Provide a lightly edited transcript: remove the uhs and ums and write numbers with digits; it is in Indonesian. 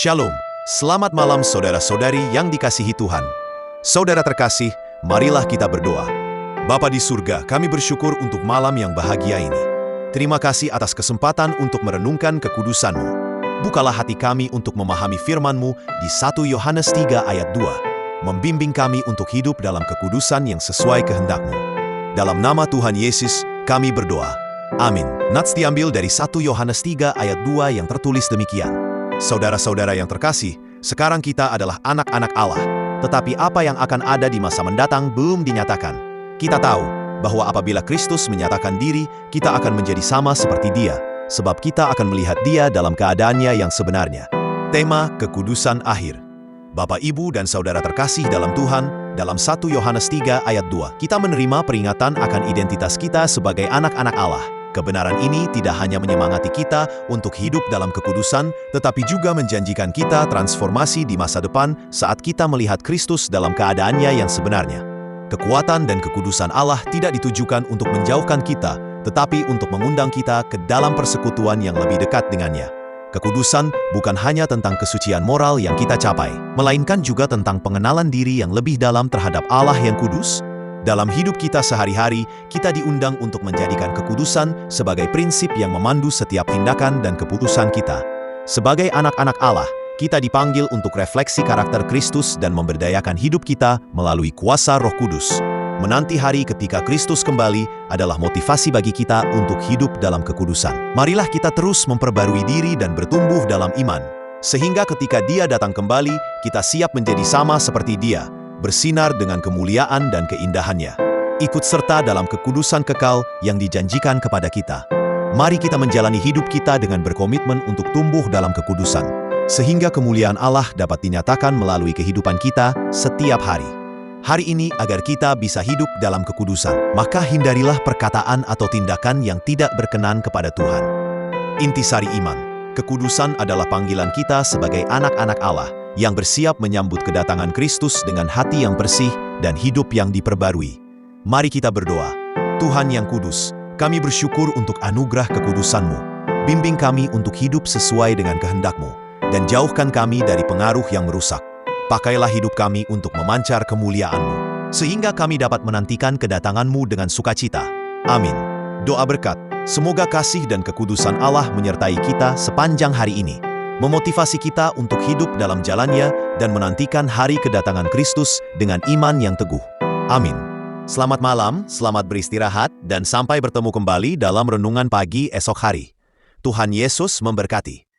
Shalom, selamat malam saudara-saudari yang dikasihi Tuhan. Saudara terkasih, marilah kita berdoa. Bapa di surga, kami bersyukur untuk malam yang bahagia ini. Terima kasih atas kesempatan untuk merenungkan kekudusan-Mu. Bukalah hati kami untuk memahami firman-Mu di 1 Yohanes 3 ayat 2. Membimbing kami untuk hidup dalam kekudusan yang sesuai kehendak-Mu. Dalam nama Tuhan Yesus, kami berdoa. Amin. Nats diambil dari 1 Yohanes 3 ayat 2 yang tertulis demikian. Saudara-saudara yang terkasih, sekarang kita adalah anak-anak Allah, tetapi apa yang akan ada di masa mendatang belum dinyatakan. Kita tahu bahwa apabila Kristus menyatakan diri, kita akan menjadi sama seperti Dia, sebab kita akan melihat Dia dalam keadaannya yang sebenarnya. Tema Kekudusan Akhir. Bapak, Ibu, dan saudara terkasih dalam Tuhan, dalam 1 Yohanes 3 ayat 2, kita menerima peringatan akan identitas kita sebagai anak-anak Allah. Kebenaran ini tidak hanya menyemangati kita untuk hidup dalam kekudusan, tetapi juga menjanjikan kita transformasi di masa depan saat kita melihat Kristus dalam keadaannya yang sebenarnya. Kekuatan dan kekudusan Allah tidak ditujukan untuk menjauhkan kita, tetapi untuk mengundang kita ke dalam persekutuan yang lebih dekat dengannya. Kekudusan bukan hanya tentang kesucian moral yang kita capai, melainkan juga tentang pengenalan diri yang lebih dalam terhadap Allah yang kudus. Dalam hidup kita sehari-hari, kita diundang untuk menjadikan kekudusan sebagai prinsip yang memandu setiap tindakan dan keputusan kita. Sebagai anak-anak Allah, kita dipanggil untuk refleksi karakter Kristus dan memberdayakan hidup kita melalui kuasa Roh Kudus. Menanti hari ketika Kristus kembali adalah motivasi bagi kita untuk hidup dalam kekudusan. Marilah kita terus memperbarui diri dan bertumbuh dalam iman, sehingga ketika Dia datang kembali, kita siap menjadi sama seperti Dia, bersinar dengan kemuliaan dan keindahannya. Ikut serta dalam kekudusan kekal yang dijanjikan kepada kita. Mari kita menjalani hidup kita dengan berkomitmen untuk tumbuh dalam kekudusan, sehingga kemuliaan Allah dapat dinyatakan melalui kehidupan kita setiap hari. Hari ini agar kita bisa hidup dalam kekudusan, maka hindarilah perkataan atau tindakan yang tidak berkenan kepada Tuhan. Intisari iman. Kekudusan adalah panggilan kita sebagai anak-anak Allah yang bersiap menyambut kedatangan Kristus dengan hati yang bersih dan hidup yang diperbarui. Mari kita berdoa. Tuhan yang kudus, kami bersyukur untuk anugerah kekudusan-Mu. Bimbing kami untuk hidup sesuai dengan kehendak-Mu, dan jauhkan kami dari pengaruh yang merusak. Pakailah hidup kami untuk memancar kemuliaan-Mu, sehingga kami dapat menantikan kedatangan-Mu dengan sukacita. Amin. Doa berkat. Semoga kasih dan kekudusan Allah menyertai kita sepanjang hari ini, memotivasi kita untuk hidup dalam jalannya dan menantikan hari kedatangan Kristus dengan iman yang teguh. Amin. Selamat malam, selamat beristirahat, dan sampai bertemu kembali dalam renungan pagi esok hari. Tuhan Yesus memberkati.